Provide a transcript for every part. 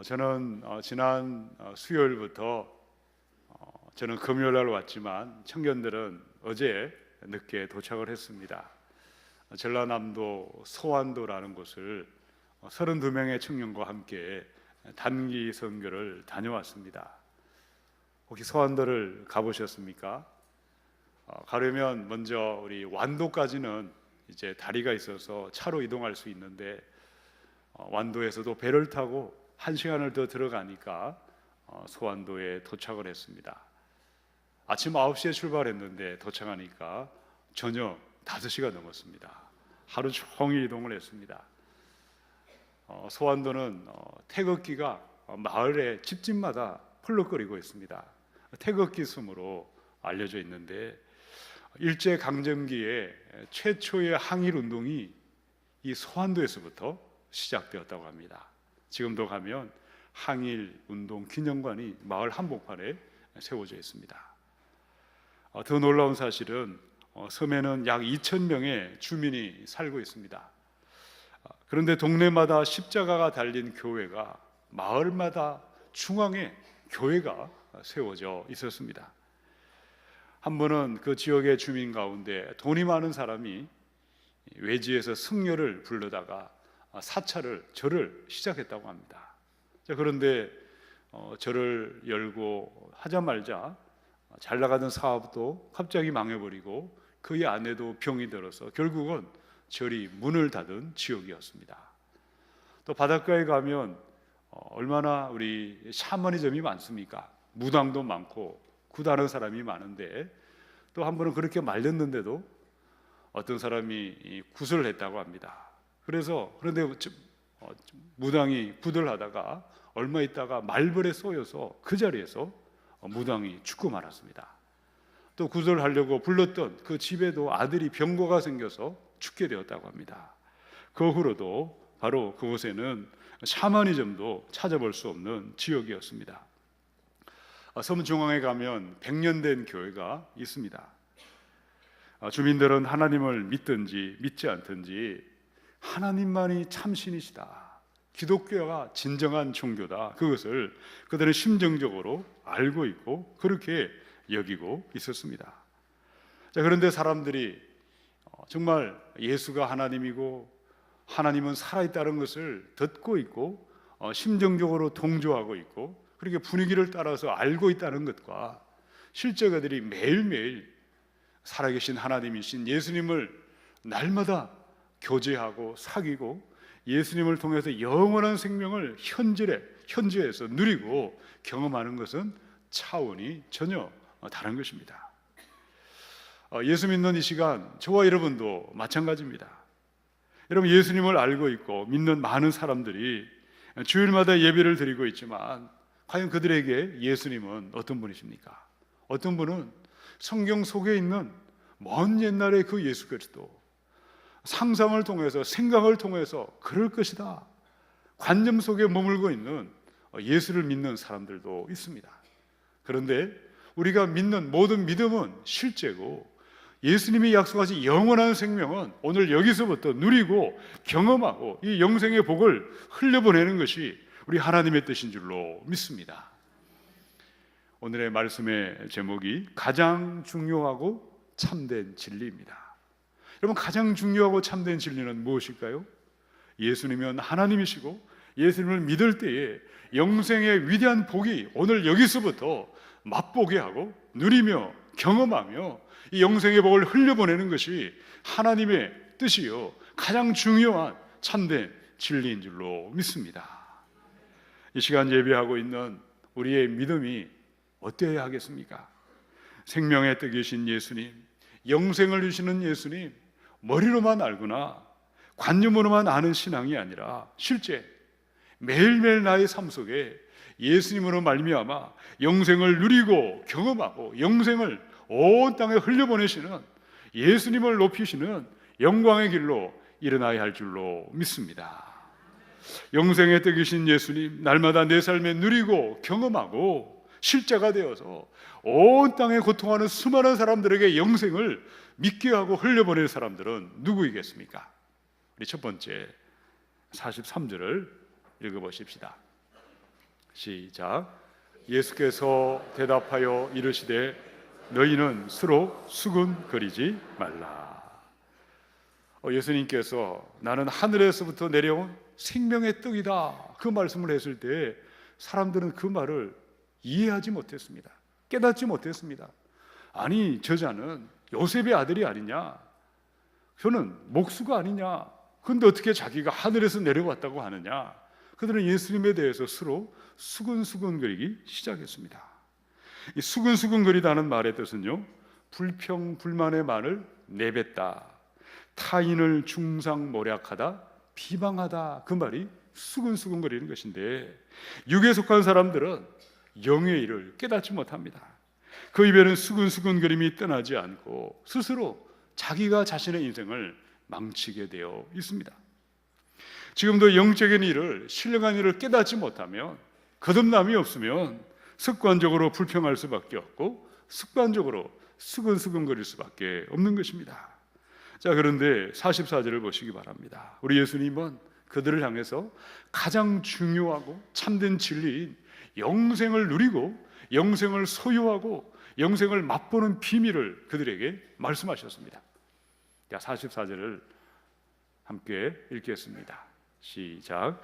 저는 지난 수요일부터 저는 금요일 날 왔지만 청년들은 어제 늦게 도착을 했습니다. 전라남도 소환도라는 곳을 32명의 청년과 함께 단기 선교를 다녀왔습니다. 혹시 소환도를 가보셨습니까? 가려면 먼저 우리 완도까지는 이제 다리가 있어서 차로 이동할 수 있는데 완도에서도 배를 타고 1시간을 더 들어가니까 소환도에 도착을 했습니다. 아침 9시에 출발했는데 도착하니까 저녁 5시가 넘었습니다. 하루 종일 이동을 했습니다. 소환도는 태극기가 마을의 집집마다 펄럭거리고 있습니다. 태극기 섬으로 알려져 있는데 일제강점기에 최초의 항일운동이 이 소환도에서부터 시작되었다고 합니다. 지금도 가면 항일운동 기념관이 마을 한복판에 세워져 있습니다. 더 놀라운 사실은 섬에는 약 2,000명의 주민이 살고 있습니다. 그런데 동네마다 십자가가 달린 교회가 마을마다 중앙에 교회가 세워져 있었습니다. 한 번은 그 지역의 주민 가운데 돈이 많은 사람이 외지에서 승려를 부르다가 절을 시작했다고 합니다. 그런데 절을 열고 하자마자 잘 나가던 사업도 갑자기 망해버리고 그의 아내도 병이 들어서 결국은 절이 문을 닫은 지역이었습니다. 또 바닷가에 가면 얼마나 우리 샤머니즘이 많습니까? 무당도 많고 굿하는 사람이 많은데 또 한 번은 그렇게 말렸는데도 어떤 사람이 굿을 했다고 합니다. 그런데 무당이 굿을 하다가 얼마 있다가 말벌에 쏘여서 그 자리에서 무당이 죽고 말았습니다. 또 굿을 하려고 불렀던 그 집에도 아들이 병고가 생겨서 죽게 되었다고 합니다. 그 후로도 바로 그곳에는 샤머니즘도 찾아볼 수 없는 지역이었습니다. 섬 중앙에 가면 100년 된 교회가 있습니다. 주민들은 하나님을 믿든지 믿지 않든지 하나님만이 참신이시다, 기독교가 진정한 종교다, 그것을 그들은 심정적으로 알고 있고 그렇게 여기고 있었습니다. 그런데 사람들이 정말 예수가 하나님이고 하나님은 살아있다는 것을 듣고 있고 심정적으로 동조하고 있고 그렇게 분위기를 따라서 알고 있다는 것과 실제 그들이 매일매일 살아계신 하나님이신 예수님을 날마다 교제하고 사귀고 예수님을 통해서 영원한 생명을 현재에서 누리고 경험하는 것은 차원이 전혀 다른 것입니다. 예수 믿는 이 시간 저와 여러분도 마찬가지입니다. 여러분, 예수님을 알고 있고 믿는 많은 사람들이 주일마다 예배를 드리고 있지만 과연 그들에게 예수님은 어떤 분이십니까? 어떤 분은 성경 속에 있는 먼 옛날의 그 예수 그리스도, 상상을 통해서 생각을 통해서 그럴 것이다, 관념 속에 머물고 있는 예수를 믿는 사람들도 있습니다. 그런데 우리가 믿는 모든 믿음은 실제고 예수님이 약속하신 영원한 생명은 오늘 여기서부터 누리고 경험하고 이 영생의 복을 흘려보내는 것이 우리 하나님의 뜻인 줄로 믿습니다. 오늘의 말씀의 제목이 가장 중요하고 참된 진리입니다. 여러분, 가장 중요하고 참된 진리는 무엇일까요? 예수님은 하나님이시고 예수님을 믿을 때에 영생의 위대한 복이 오늘 여기서부터 맛보게 하고 누리며 경험하며 이 영생의 복을 흘려보내는 것이 하나님의 뜻이요 가장 중요한 참된 진리인 줄로 믿습니다. 이 시간 예배하고 있는 우리의 믿음이 어때야 하겠습니까? 생명의 떡이신 예수님, 영생을 주시는 예수님, 머리로만 알거나 관념으로만 아는 신앙이 아니라 실제 매일매일 나의 삶 속에 예수님으로 말미암아 영생을 누리고 경험하고 영생을 온 땅에 흘려보내시는 예수님을 높이시는 영광의 길로 일어나야 할 줄로 믿습니다. 영생의 떡이신 예수님, 날마다 내 삶에 누리고 경험하고 실제가 되어서 온 땅에 고통하는 수많은 사람들에게 영생을 믿게 하고 흘려보낼 사람들은 누구이겠습니까? 우리 첫 번째 43절을 읽어보십시다. 시작. 예수께서 대답하여 이르시되 너희는 서로 수군거리지 말라. 예수님께서 나는 하늘에서부터 내려온 생명의 떡이다, 그 말씀을 했을 때 사람들은 그 말을 이해하지 못했습니다. 깨닫지 못했습니다. 아니, 저자는 요셉의 아들이 아니냐, 저는 목수가 아니냐, 근데 어떻게 자기가 하늘에서 내려왔다고 하느냐. 그들은 예수님에 대해서 서로 수근수근거리기 시작했습니다. 이 수근수근거리다는 말의 뜻은요, 불평 불만의 말을 내뱉다, 타인을 중상모략하다, 비방하다, 그 말이 수근수근거리는 것인데, 육에 속한 사람들은 영의 일을 깨닫지 못합니다. 그 입에는 수근수근거림이 떠나지 않고 스스로 자기가 자신의 인생을 망치게 되어 있습니다. 지금도 영적인 일을, 신령한 일을 깨닫지 못하면, 거듭남이 없으면 습관적으로 불평할 수밖에 없고 습관적으로 수근수근거릴 수밖에 없는 것입니다. 자, 그런데 44절을 보시기 바랍니다. 우리 예수님은 그들을 향해서 가장 중요하고 참된 진리인 영생을 누리고 영생을 소유하고 영생을 맛보는 비밀을 그들에게 말씀하셨습니다. 자, 44절을 함께 읽겠습니다. 시작.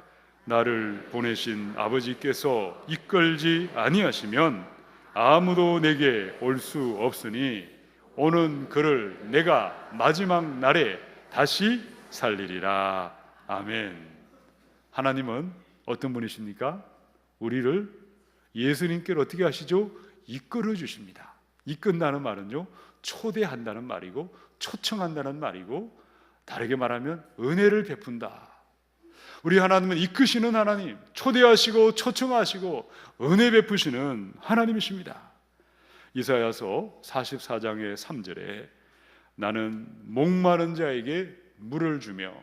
나를 보내신 아버지께서 이끌지 아니하시면 아무도 내게 올 수 없으니 오는 그를 내가 마지막 날에 다시 살리리라. 아멘. 하나님은 어떤 분이십니까? 우리를 예수님께로 어떻게 하시죠? 이끌어 주십니다. 이끈다는 말은요, 초대한다는 말이고 초청한다는 말이고, 다르게 말하면 은혜를 베푼다. 우리 하나님은 이끄시는 하나님, 초대하시고 초청하시고 은혜 베푸시는 하나님이십니다. 이사야서 44장의 3절에 나는 목마른 자에게 물을 주며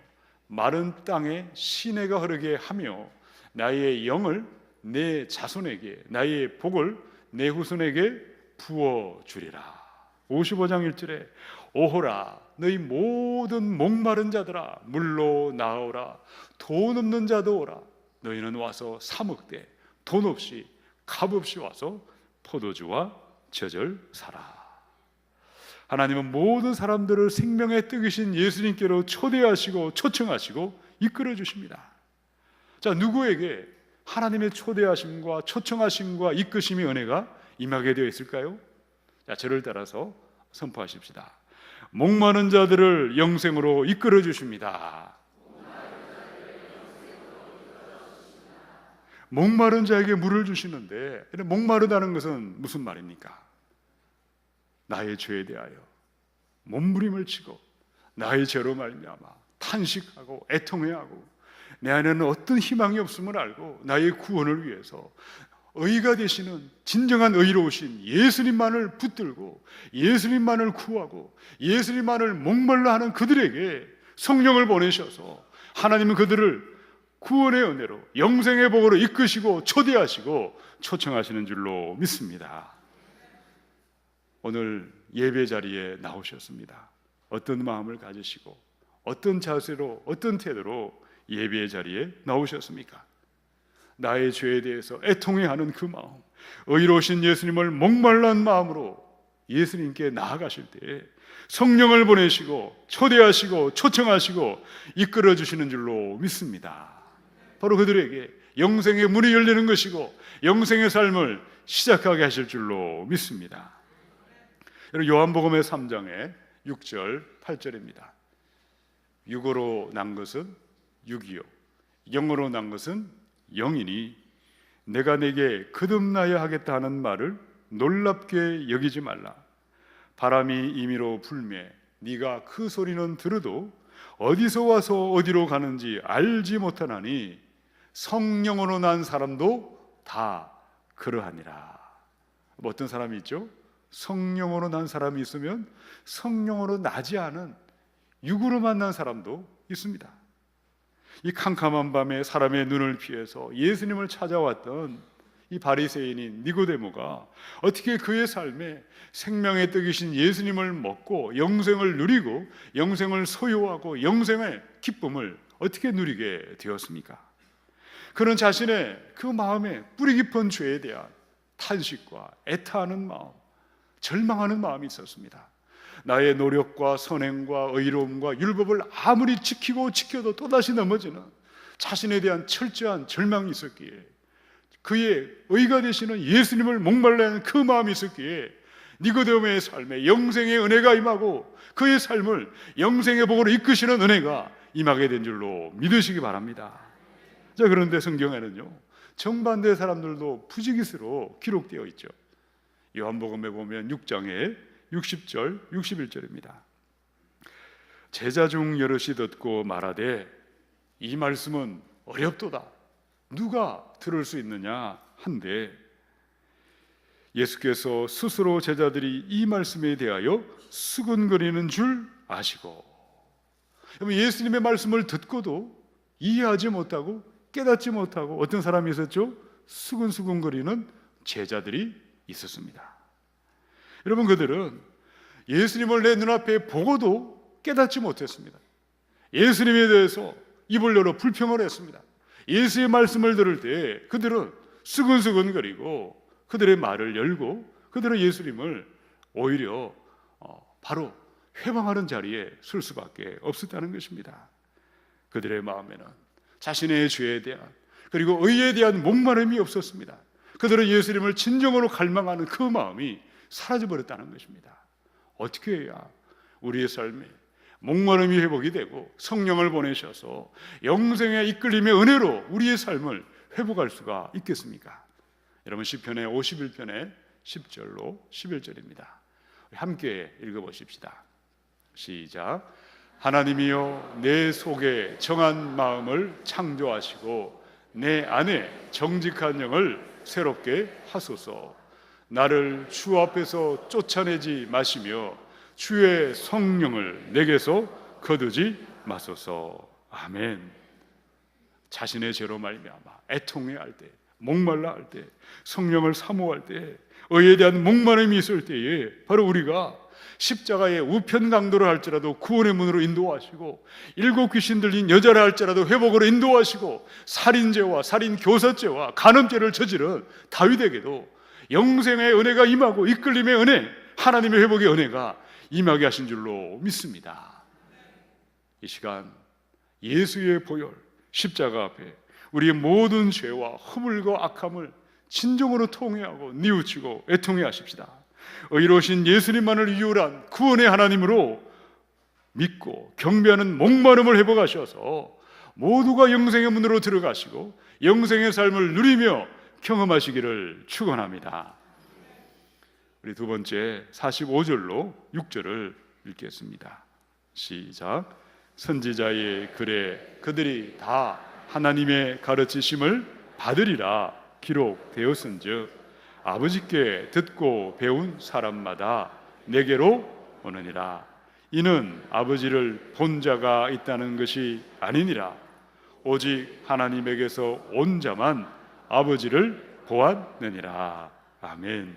마른 땅에 시내가 흐르게 하며 나의 영을 내 자손에게, 나의 복을 내 후손에게 부어주리라. 55장 1절에 오호라 너희 모든 목마른 자들아 물로 나오라, 돈 없는 자도 오라. 너희는 와서 사 먹되 돈 없이 값 없이 와서 포도주와 젖을 사라. 하나님은 모든 사람들을 생명의 떡이신 예수님께로 초대하시고 초청하시고 이끌어 주십니다. 자, 누구에게 하나님의 초대하심과 초청하심과 이끄심의 은혜가 임하게 되어 있을까요? 자, 저를 따라서 선포하십시다. 목마른 자들을 영생으로 이끌어 주십니다. 목마른 자에게 물을 주시는데, 목마르다는 것은 무슨 말입니까? 나의 죄에 대하여 몸부림을 치고 나의 죄로 말미암아 탄식하고 애통해하고 내 안에는 어떤 희망이 없음을 알고 나의 구원을 위해서 의가 되시는 진정한 의로우신 예수님만을 붙들고 예수님만을 구하고 예수님만을 목말라 하는 그들에게 성령을 보내셔서 하나님은 그들을 구원의 은혜로 영생의 복으로 이끄시고 초대하시고 초청하시는 줄로 믿습니다. 오늘 예배 자리에 나오셨습니다. 어떤 마음을 가지시고 어떤 자세로 어떤 태도로 예배 자리에 나오셨습니까? 나의 죄에 대해서 애통해하는 그 마음, 의로우신 예수님을 목말란 마음으로 예수님께 나아가실 때 성령을 보내시고 초대하시고 초청하시고 이끌어 주시는 줄로 믿습니다. 바로 그들에게 영생의 문이 열리는 것이고 영생의 삶을 시작하게 하실 줄로 믿습니다. 요한복음의 3장의 6절 8절입니다. 육으로 난 것은 육이요 영으로 난 것은 영이니 내가 내게 거듭나야 하겠다 하는 말을 놀랍게 여기지 말라. 바람이 임의로 불매 네가 그 소리는 들어도 어디서 와서 어디로 가는지 알지 못하나니 성령으로 난 사람도 다 그러하니라. 어떤 사람이 있죠? 성령으로 난 사람이 있으면 성령으로 나지 않은 육으로 만난 사람도 있습니다. 이 캄캄한 밤에 사람의 눈을 피해서 예수님을 찾아왔던 이 바리새인인 니고데모가 어떻게 그의 삶에 생명의 떡이신 예수님을 먹고 영생을 누리고 영생을 소유하고 영생의 기쁨을 어떻게 누리게 되었습니까? 그는 자신의 그 마음에 뿌리 깊은 죄에 대한 탄식과 애타하는 마음, 절망하는 마음이 있었습니다. 나의 노력과 선행과 의로움과 율법을 아무리 지키고 지켜도 또다시 넘어지는 자신에 대한 철저한 절망이 있었기에, 그의 의가 되시는 예수님을 목말라야 하는 그 마음이 있었기에 니고데모의 삶에 영생의 은혜가 임하고 그의 삶을 영생의 복으로 이끄시는 은혜가 임하게 된 줄로 믿으시기 바랍니다. 자, 그런데 성경에는요, 정반대의 사람들도 부지기수로 기록되어 있죠. 요한복음에 보면 6장에 60절 61절입니다. 제자 중 여럿이 듣고 말하되 이 말씀은 어렵도다, 누가 들을 수 있느냐 한데, 예수께서 스스로 제자들이 이 말씀에 대하여 수근거리는 줄 아시고, 예수님의 말씀을 듣고도 이해하지 못하고 깨닫지 못하고 어떤 사람이 있었죠? 수근수근거리는 제자들이 있었습니다. 여러분, 그들은 예수님을 내 눈앞에 보고도 깨닫지 못했습니다. 예수님에 대해서 입을 열어 불평을 했습니다. 예수의 말씀을 들을 때 그들은 수근수근거리고 그들의 말을 열고 그들은 예수님을 오히려 바로 회방하는 자리에 설 수밖에 없었다는 것입니다. 그들의 마음에는 자신의 죄에 대한 그리고 의에 대한 목마름이 없었습니다. 그들은 예수님을 진정으로 갈망하는 그 마음이 사라져버렸다는 것입니다. 어떻게 해야 우리의 삶에 목마름이 회복이 되고 성령을 보내셔서 영생의 이끌림의 은혜로 우리의 삶을 회복할 수가 있겠습니까? 여러분, 시편의 51편의 10절로 11절입니다. 함께 읽어보십시다. 시작. 하나님이여, 내 속에 정한 마음을 창조하시고 내 안에 정직한 영을 새롭게 하소서. 나를 주 앞에서 쫓아내지 마시며 주의 성령을 내게서 거두지 마소서. 아멘. 자신의 죄로 말미암아 애통해할 때, 목말라 할 때, 성령을 사모할 때, 의에 대한 목마름이 있을 때에 바로 우리가 십자가의 우편 강도를 할지라도 구원의 문으로 인도하시고, 일곱 귀신 들린 여자를 할지라도 회복으로 인도하시고, 살인죄와 살인교사죄와 간음죄를 저지른 다윗에게도 영생의 은혜가 임하고 이끌림의 은혜, 하나님의 회복의 은혜가 임하게 하신 줄로 믿습니다. 이 시간 예수의 보혈 십자가 앞에 우리의 모든 죄와 허물과 악함을 진정으로 통회하고 뉘우치고 애통해 하십시다. 의로우신 예수님만을 유일한 구원의 하나님으로 믿고 경배하는 목마름을 회복하셔서 모두가 영생의 문으로 들어가시고 영생의 삶을 누리며 경험하시기를 축원합니다. 우리 두 번째 45절로 6절을 읽겠습니다. 시작. 선지자의 글에 그들이 다 하나님의 가르치심을 받으리라 기록되었은즉 아버지께 듣고 배운 사람마다 내게로 오느니라. 이는 아버지를 본 자가 있다는 것이 아니니라. 오직 하나님에게서 온 자만 아버지를 보았느니라. 아멘.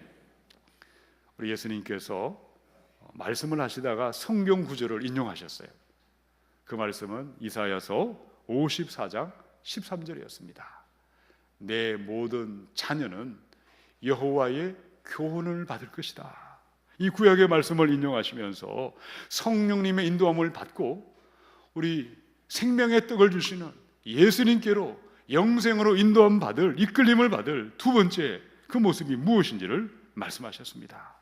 우리 예수님께서 말씀을 하시다가 성경 구절을 인용하셨어요. 그 말씀은 이사야서 54장 13절이었습니다. 내 모든 자녀는 여호와의 교훈을 받을 것이다. 이 구약의 말씀을 인용하시면서 성령님의 인도함을 받고 우리 생명의 떡을 주시는 예수님께로 영생으로 인도함 받을, 이끌림을 받을 두 번째 그 모습이 무엇인지를 말씀하셨습니다.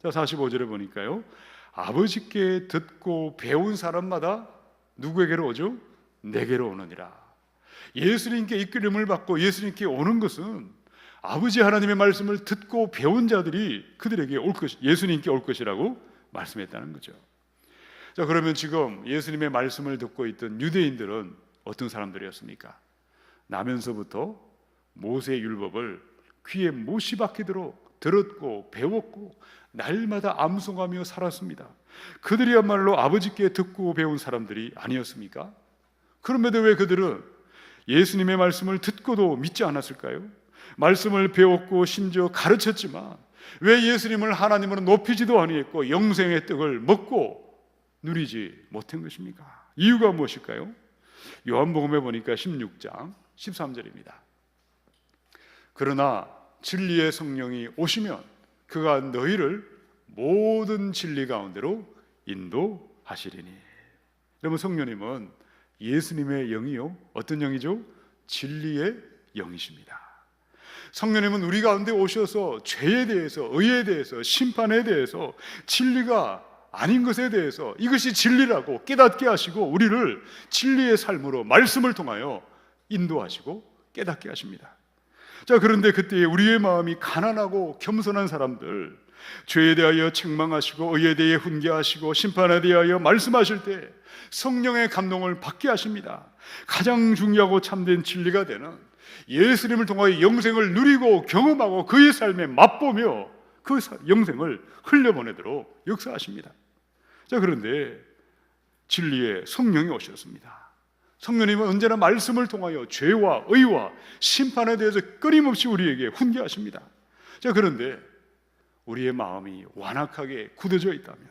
자, 45절에 보니까요, 아버지께 듣고 배운 사람마다 누구에게로 오죠? 내게로 오느니라. 예수님께 이끌림을 받고 예수님께 오는 것은 아버지 하나님의 말씀을 듣고 배운 자들이 그들에게 올 것, 예수님께 올 것이라고 말씀했다는 거죠. 자, 그러면 지금 예수님의 말씀을 듣고 있던 유대인들은 어떤 사람들이었습니까? 나면서부터 모세의 율법을 귀에 못이 박히도록 들었고 배웠고 날마다 암송하며 살았습니다. 그들이야말로 아버지께 듣고 배운 사람들이 아니었습니까? 그럼에도 왜 그들은 예수님의 말씀을 듣고도 믿지 않았을까요? 말씀을 배웠고 심지어 가르쳤지만 왜 예수님을 하나님으로 높이지도 아니했고 영생의 떡을 먹고 누리지 못한 것입니까? 이유가 무엇일까요? 요한복음에 보니까 16장 13절입니다. 그러나 진리의 성령이 오시면 그가 너희를 모든 진리 가운데로 인도하시리니. 여러분, 성령님은 예수님의 영이요, 어떤 영이죠? 진리의 영이십니다. 성령님은 우리 가운데 오셔서 죄에 대해서, 의에 대해서, 심판에 대해서, 진리가 아닌 것에 대해서 이것이 진리라고 깨닫게 하시고 우리를 진리의 삶으로 말씀을 통하여 인도하시고 깨닫게 하십니다. 자, 그런데 그때 우리의 마음이 가난하고 겸손한 사람들, 죄에 대하여 책망하시고 의에 대해 훈계하시고 심판에 대하여 말씀하실 때 성령의 감동을 받게 하십니다. 가장 중요하고 참된 진리가 되는 예수님을 통하여 영생을 누리고 경험하고 그의 삶에 맛보며 그 영생을 흘려보내도록 역사하십니다. 자, 그런데 진리의 성령이 오셨습니다. 성령님은 언제나 말씀을 통하여 죄와 의와 심판에 대해서 끊임없이 우리에게 훈계하십니다. 자, 그런데 우리의 마음이 완악하게 굳어져 있다면,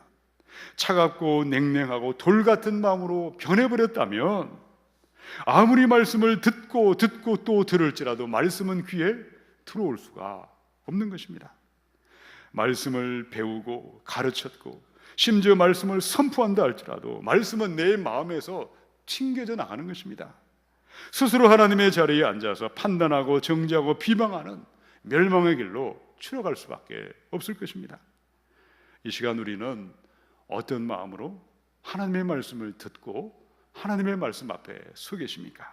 차갑고 냉랭하고 돌 같은 마음으로 변해버렸다면, 아무리 말씀을 듣고 또 들을지라도 말씀은 귀에 들어올 수가 없는 것입니다. 말씀을 배우고 가르쳤고 심지어 말씀을 선포한다 할지라도 말씀은 내 마음에서 튕겨져 나가는 것입니다. 스스로 하나님의 자리에 앉아서 판단하고 정죄하고 비방하는 멸망의 길로 추락할 수밖에 없을 것입니다. 이 시간 우리는 어떤 마음으로 하나님의 말씀을 듣고 하나님의 말씀 앞에 서 계십니까?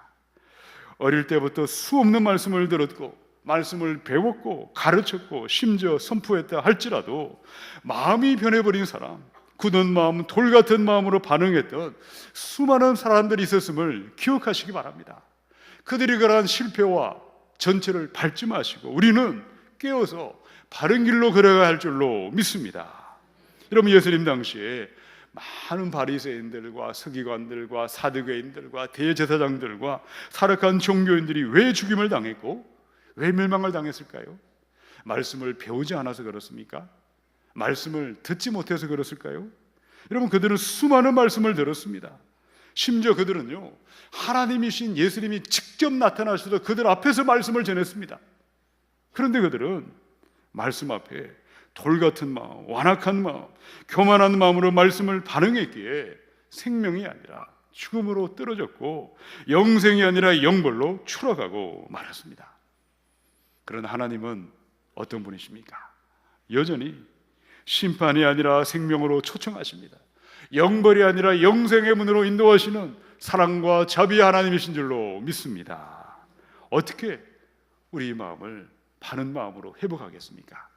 어릴 때부터 수없는 말씀을 들었고 말씀을 배웠고 가르쳤고 심지어 선포했다 할지라도 마음이 변해버린 사람, 굳은 마음, 돌 같은 마음으로 반응했던 수많은 사람들이 있었음을 기억하시기 바랍니다. 그들이 그러한 실패와 전체를 밟지 마시고 우리는 깨어서 바른 길로 걸어가야 할 줄로 믿습니다. 여러분, 예수님 당시에 많은 바리새인들과 서기관들과 사두개인들과 대제사장들과 사역한 종교인들이 왜 죽임을 당했고 왜 멸망을 당했을까요? 말씀을 배우지 않아서 그렇습니까? 말씀을 듣지 못해서 그렇을까요? 여러분, 그들은 수많은 말씀을 들었습니다. 심지어 그들은요, 하나님이신 예수님이 직접 나타나셔서 그들 앞에서 말씀을 전했습니다. 그런데 그들은 말씀 앞에 돌 같은 마음, 완악한 마음, 교만한 마음으로 말씀을 반응했기에 생명이 아니라 죽음으로 떨어졌고 영생이 아니라 영벌로 추락하고 말았습니다. 그러나 하나님은 어떤 분이십니까? 여전히 심판이 아니라 생명으로 초청하십니다. 영벌이 아니라 영생의 문으로 인도하시는 사랑과 자비의 하나님이신 줄로 믿습니다. 어떻게 우리 마음을 바른 마음으로 회복하겠습니까?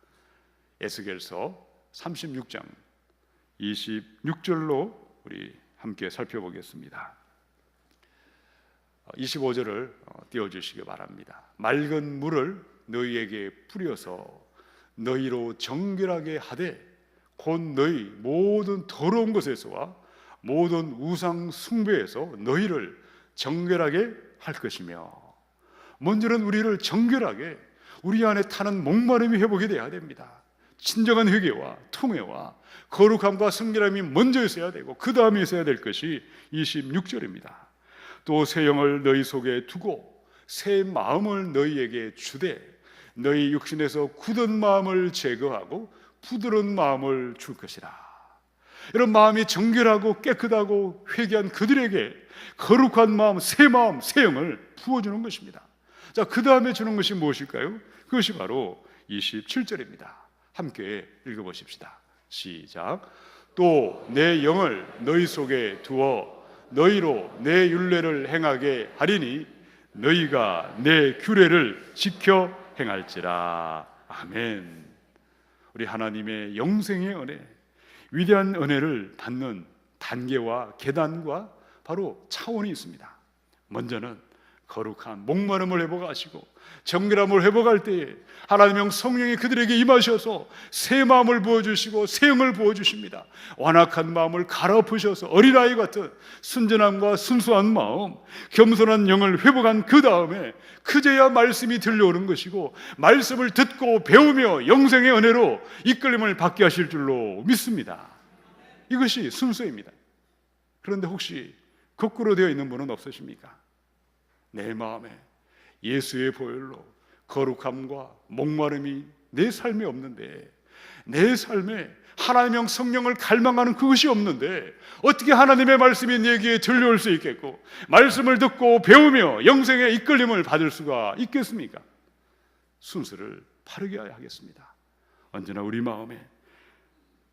에스겔서 36장 26절로 우리 함께 살펴보겠습니다. 25절을 띄워주시기 바랍니다. 맑은 물을 너희에게 뿌려서 너희로 정결하게 하되 곧 너희 모든 더러운 것에서와 모든 우상 숭배에서 너희를 정결하게 할 것이며, 먼저는 우리를 정결하게 우리 안에 타는 목마름이 회복이 돼야 됩니다. 진정한 회개와 통회와 거룩함과 성결함이 먼저 있어야 되고 그 다음에 있어야 될 것이 26절입니다. 또 새 영을 너희 속에 두고 새 마음을 너희에게 주되 너희 육신에서 굳은 마음을 제거하고 부드러운 마음을 줄 것이라. 이런 마음이 정결하고 깨끗하고 회개한 그들에게 거룩한 마음, 새 영을 부어주는 것입니다. 자, 그 다음에 주는 것이 무엇일까요? 그것이 바로 27절입니다. 함께 읽어보십시다. 시작. 또 내 영을 너희 속에 두어 너희로 내 율례를 행하게 하리니 너희가 내 규례를 지켜 행할지라. 아멘. 우리 하나님의 영생의 은혜, 위대한 은혜를 받는 단계와 계단과 바로 차원이 있습니다. 먼저는 거룩한 목마름을 회복하시고 정결함을 회복할 때에 하나님의 성령이 그들에게 임하셔서 새 마음을 부어주시고 새 영을 부어주십니다. 완악한 마음을 갈아엎으셔서 어린아이 같은 순전함과 순수한 마음, 겸손한 영을 회복한 그 다음에 그제야 말씀이 들려오는 것이고 말씀을 듣고 배우며 영생의 은혜로 이끌림을 받게 하실 줄로 믿습니다. 이것이 순서입니다. 그런데 혹시 거꾸로 되어 있는 분은 없으십니까? 내 마음에 예수의 보혈로 거룩함과 목마름이 내 삶에 없는데, 내 삶에 하나님의 성령을 갈망하는 그것이 없는데 어떻게 하나님의 말씀이 내게 들려올 수 있겠고 말씀을 듣고 배우며 영생의 이끌림을 받을 수가 있겠습니까? 순서를 바르게 하겠습니다. 언제나 우리 마음에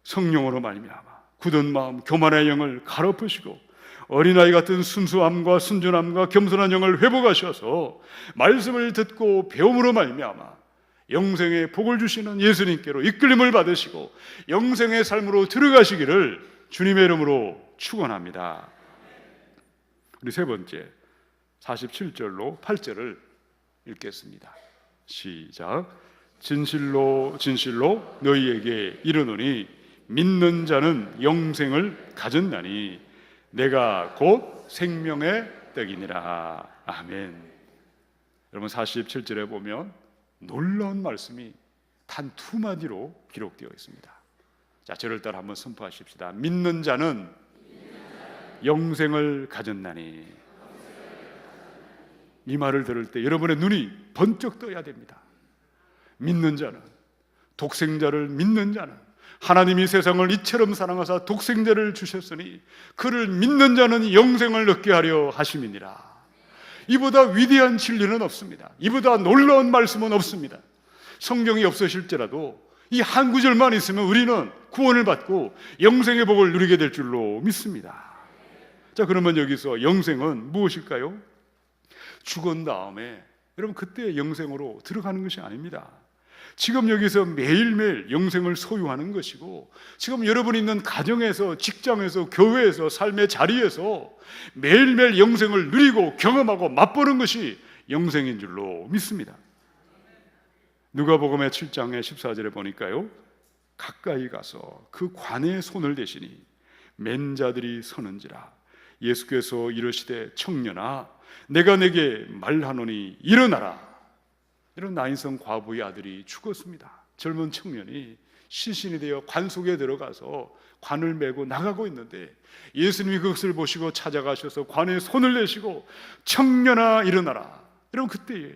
성령으로 말미암아 굳은 마음, 교만의 영을 갈아엎으시고 어린아이 같은 순수함과 순전함과 겸손한 영을 회복하셔서 말씀을 듣고 배움으로 말미암아 영생의 복을 주시는 예수님께로 이끌림을 받으시고 영생의 삶으로 들어가시기를 주님의 이름으로 축원합니다. 우리 세 번째 47절로 8절을 읽겠습니다. 시작. 진실로 진실로 너희에게 이르노니 믿는 자는 영생을 가졌나니 내가 곧 생명의 떡이니라. 아멘. 여러분 47절에 보면 놀라운 말씀이 단 두 마디로 기록되어 있습니다. 자, 저를 따라 한번 선포하십시다. 믿는 자는 영생을 가졌나니. 이 말을 들을 때 여러분의 눈이 번쩍 떠야 됩니다. 믿는 자는, 독생자를 믿는 자는, 하나님이 세상을 이처럼 사랑하사 독생자를 주셨으니 그를 믿는 자는 영생을 얻게 하려 하심이니라. 이보다 위대한 진리는 없습니다. 이보다 놀라운 말씀은 없습니다. 성경이 없으실지라도 이 한 구절만 있으면 우리는 구원을 받고 영생의 복을 누리게 될 줄로 믿습니다. 자, 그러면 여기서 영생은 무엇일까요? 죽은 다음에 여러분 그때 영생으로 들어가는 것이 아닙니다. 지금 여기서 매일매일 영생을 소유하는 것이고 지금 여러분이 있는 가정에서, 직장에서, 교회에서, 삶의 자리에서 매일매일 영생을 누리고 경험하고 맛보는 것이 영생인 줄로 믿습니다. 누가복음의 7장의 14절에 보니까요, 가까이 가서 그 관에 손을 대시니 맨 자들이 서는지라. 예수께서 이르시되 청년아 내가 내게 말하노니 일어나라. 이런 나인성 과부의 아들이 죽었습니다. 젊은 청년이 시신이 되어 관 속에 들어가서 관을 메고 나가고 있는데 예수님이 그것을 보시고 찾아가셔서 관에 손을 내시고 청년아 일어나라. 이런 그때에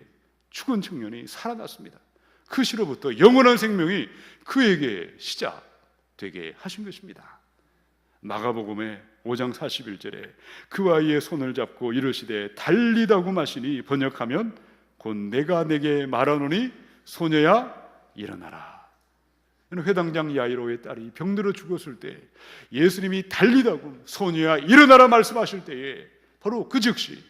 죽은 청년이 살아났습니다. 그 시로부터 영원한 생명이 그에게 시작되게 하신 것입니다. 마가복음의 5장 41절에 그 아이의 손을 잡고 이르시되 달리다고 마시니 번역하면 곧 내가 내게 말하노니 소녀야 일어나라. 회당장 야이로의 딸이 병들어 죽었을 때 예수님이 달리다고 소녀야 일어나라 말씀하실 때에 바로 그 즉시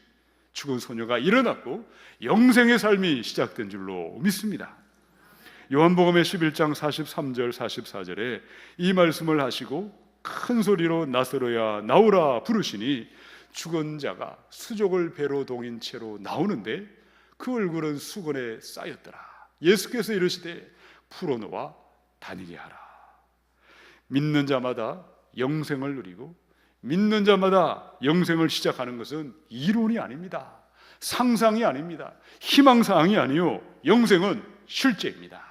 죽은 소녀가 일어났고 영생의 삶이 시작된 줄로 믿습니다. 요한복음의 11장 43절 44절에 이 말씀을 하시고 큰 소리로 나서로야 나오라 부르시니 죽은 자가 수족을 배로 동인 채로 나오는데 그 얼굴은 수건에 쌓였더라. 예수께서 이르시되 풀어놓아 다니게 하라. 믿는 자마다 영생을 누리고 믿는 자마다 영생을 시작하는 것은 이론이 아닙니다. 상상이 아닙니다. 희망사항이 아니요 영생은 실제입니다.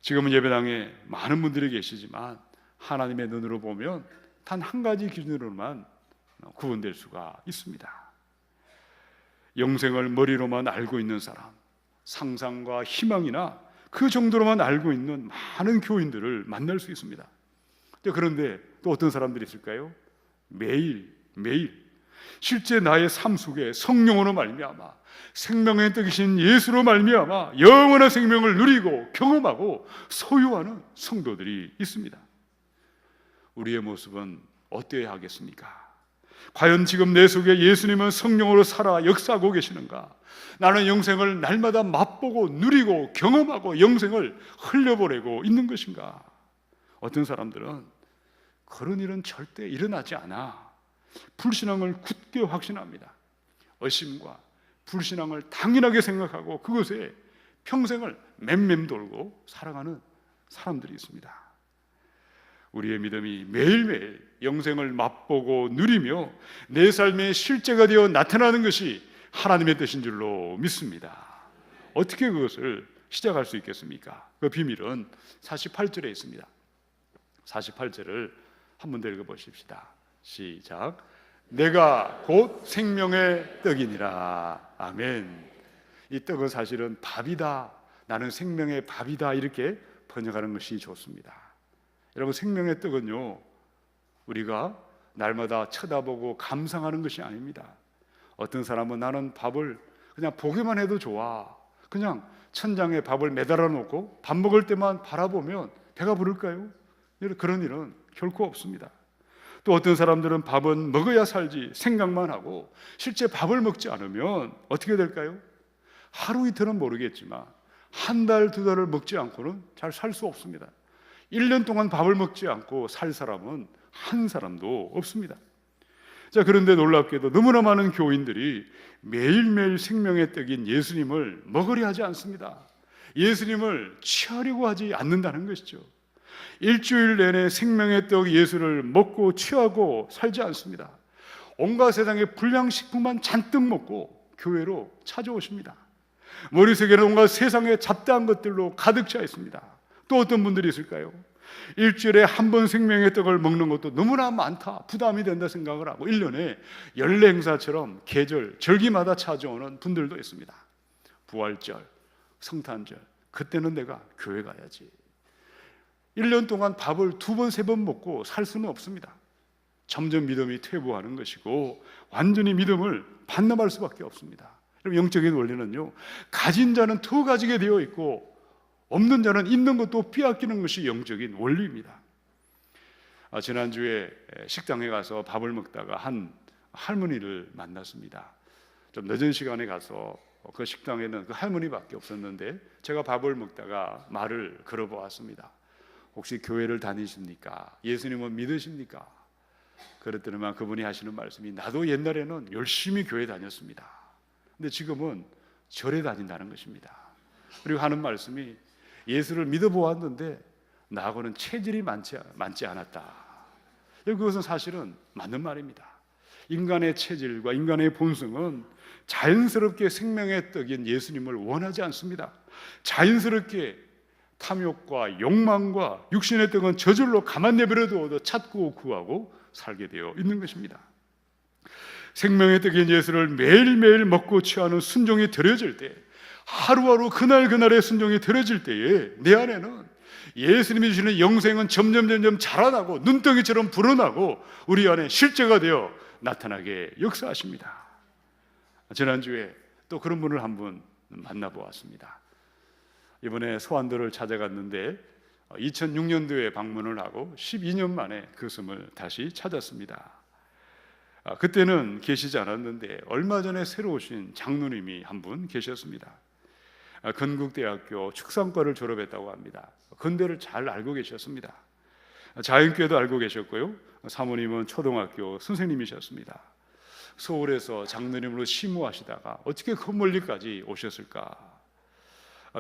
지금은 예배당에 많은 분들이 계시지만 하나님의 눈으로 보면 단 한 가지 기준으로만 구분될 수가 있습니다. 영생을 머리로만 알고 있는 사람, 상상과 희망이나 그 정도로만 알고 있는 많은 교인들을 만날 수 있습니다. 그런데 또 어떤 사람들이 있을까요? 매일 실제 나의 삶 속에 성령으로 말미암아 생명의 떡이신 예수로 말미암아 영원한 생명을 누리고 경험하고 소유하는 성도들이 있습니다. 우리의 모습은 어때야 하겠습니까? 과연 지금 내 속에 예수님은 성령으로 살아 역사하고 계시는가? 나는 영생을 날마다 맛보고 누리고 경험하고 영생을 흘려보내고 있는 것인가? 어떤 사람들은 그런 일은 절대 일어나지 않아 불신앙을 굳게 확신합니다. 의심과 불신앙을 당연하게 생각하고 그것에 평생을 맴맴돌고 살아가는 사람들이 있습니다. 우리의 믿음이 매일매일 영생을 맛보고 누리며 내 삶의 실제가 되어 나타나는 것이 하나님의 뜻인 줄로 믿습니다. 어떻게 그것을 시작할 수 있겠습니까? 그 비밀은 48절에 있습니다. 48절을 한 번 더 읽어보십시다. 시작. 내가 곧 생명의 떡이니라. 아멘. 이 떡은 사실은 밥이다, 나는 생명의 밥이다, 이렇게 번역하는 것이 좋습니다. 여러분, 생명의 떡은요, 우리가 날마다 쳐다보고 감상하는 것이 아닙니다. 어떤 사람은 나는 밥을 그냥 보기만 해도 좋아, 그냥 천장에 밥을 매달아 놓고 밥 먹을 때만 바라보면 배가 부를까요? 그런 일은 결코 없습니다. 또 어떤 사람들은 밥은 먹어야 살지 생각만 하고 실제 밥을 먹지 않으면 어떻게 될까요? 하루 이틀은 모르겠지만 한 달, 두 달을 먹지 않고는 잘 살 수 없습니다. 1년 동안 밥을 먹지 않고 살 사람은 한 사람도 없습니다. 자, 그런데 놀랍게도 너무나 많은 교인들이 매일매일 생명의 떡인 예수님을 먹으려 하지 않습니다. 예수님을 취하려고 하지 않는다는 것이죠. 일주일 내내 생명의 떡 예수를 먹고 취하고 살지 않습니다. 온갖 세상의 불량식품만 잔뜩 먹고 교회로 찾아오십니다. 머릿속에는 온갖 세상의 잡다한 것들로 가득 차 있습니다. 또 어떤 분들이 있을까요? 일주일에 한 번 생명의 떡을 먹는 것도 너무나 많다, 부담이 된다 생각을 하고 1년에 연례 행사처럼 계절, 절기마다 찾아오는 분들도 있습니다. 부활절, 성탄절, 그때는 내가 교회 가야지. 1년 동안 밥을 2번, 3번 먹고 살 수는 없습니다. 점점 믿음이 퇴보하는 것이고 완전히 믿음을 반납할 수밖에 없습니다. 영적인 원리는요, 가진 자는 더 가지게 되어 있고 없는 자는 있는 것도 빼앗기는 것이 영적인 원리입니다. 지난주에 식당에 가서 밥을 먹다가 한 할머니를 만났습니다. 좀 늦은 시간에 가서 그 식당에는 그 할머니밖에 없었는데 제가 밥을 먹다가 말을 걸어보았습니다. 혹시 교회를 다니십니까? 예수님은 믿으십니까? 그랬더니만 그분이 하시는 말씀이, 나도 옛날에는 열심히 교회 다녔습니다. 근데 지금은 절에 다닌다는 것입니다. 그리고 하는 말씀이, 예수를 믿어보았는데 나하고는 체질이 맞지 않았다. 그것은 사실은 맞는 말입니다. 인간의 체질과 인간의 본성은 자연스럽게 생명의 떡인 예수님을 원하지 않습니다. 자연스럽게 탐욕과 욕망과 육신의 떡은 저절로 가만 내버려두어도 찾고 구하고 살게 되어 있는 것입니다. 생명의 떡인 예수를 매일매일 먹고 취하는 순종이 들여질 때, 하루하루 그날그날의 순종이 들여질 때에 내 안에는 예수님이 주시는 영생은 점점 자라나고 눈덩이처럼 불어나고 우리 안에 실제가 되어 나타나게 역사하십니다. 지난주에 또 그런 분을 한 분 만나보았습니다. 이번에 소환도를 찾아갔는데 2006년도에 방문을 하고 12년 만에 그 섬을 다시 찾았습니다. 그때는 계시지 않았는데 얼마 전에 새로 오신 장로님이 한 분 계셨습니다. 건국대학교 축산과를 졸업했다고 합니다. 건대를 잘 알고 계셨습니다. 자연교회도 알고 계셨고요, 사모님은 초등학교 선생님이셨습니다. 서울에서 장로님으로 심우하시다가 어떻게 그 멀리까지 오셨을까?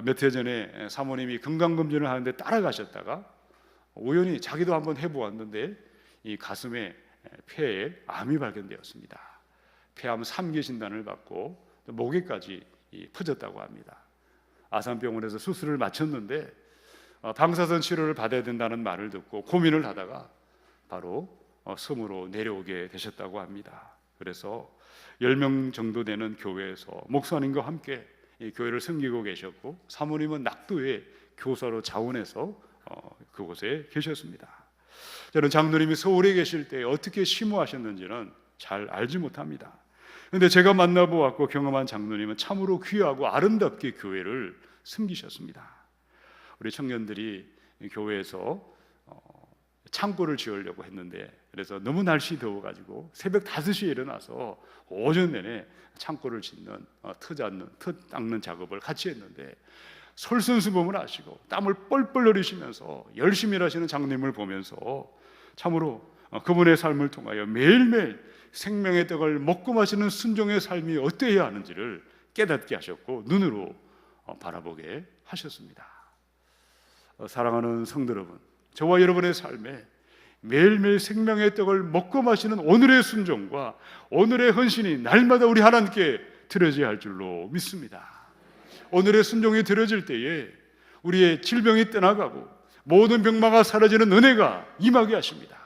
몇 해 전에 사모님이 건강검진을 하는데 따라가셨다가 우연히 자기도 한번 해보았는데 이 가슴에, 폐에 암이 발견되었습니다. 폐암 3기 진단을 받고 목에까지 퍼졌다고 합니다. 아산병원에서 수술을 마쳤는데 방사선 치료를 받아야 된다는 말을 듣고 고민을 하다가 바로 섬으로 내려오게 되셨다고 합니다. 그래서 10명 정도 되는 교회에서 목사님과 함께 이 교회를 섬기고 계셨고, 사모님은 낙도의 교사로 자원해서 그곳에 계셨습니다. 저는 장로님이 서울에 계실 때 어떻게 심호하셨는지는 잘 알지 못합니다. 그런데 제가 만나보았고 경험한 장로님은 참으로 귀하고 아름답게 교회를 섬기셨습니다. 우리 청년들이 교회에서 창고를 지으려고 했는데, 그래서 너무 날씨 더워가지고 새벽 5시에 일어나서 오전 내내 창고를 짓는, 터 닦는 작업을 같이 했는데 솔선수범을 하시고 땀을 뻘뻘 흘리시면서 열심히 일하시는 장로님을 보면서 참으로 그분의 삶을 통하여 매일매일 생명의 떡을 먹고 마시는 순종의 삶이 어떠해야 하는지를 깨닫게 하셨고 눈으로 바라보게 하셨습니다. 사랑하는 성도 여러분, 저와 여러분의 삶에 매일매일 생명의 떡을 먹고 마시는 오늘의 순종과 오늘의 헌신이 날마다 우리 하나님께 드려져야 할 줄로 믿습니다. 오늘의 순종이 드려질 때에 우리의 질병이 떠나가고 모든 병마가 사라지는 은혜가 임하게 하십니다.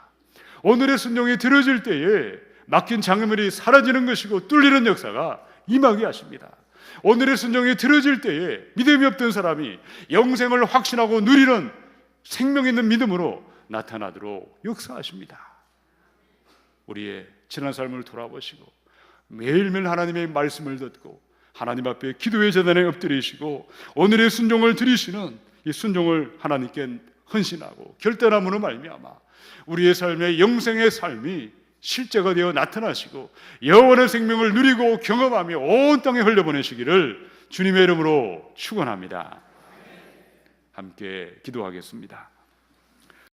오늘의 순종이 드려질 때에 막힌 장애물이 사라지는 것이고 뚫리는 역사가 임하게 하십니다. 오늘의 순종이 들어질 때에 믿음이 없던 사람이 영생을 확신하고 누리는 생명 있는 믿음으로 나타나도록 역사하십니다. 우리의 지난 삶을 돌아보시고 매일매일 하나님의 말씀을 듣고 하나님 앞에 기도의 제단에 엎드리시고 오늘의 순종을 드리시는 이 순종을 하나님께 헌신하고 결단함으로 말미암아 우리의 삶의 영생의 삶이 실제가 되어 나타나시고 영원한 생명을 누리고 경험하며 온 땅에 흘려보내시기를 주님의 이름으로 축원합니다. 함께 기도하겠습니다.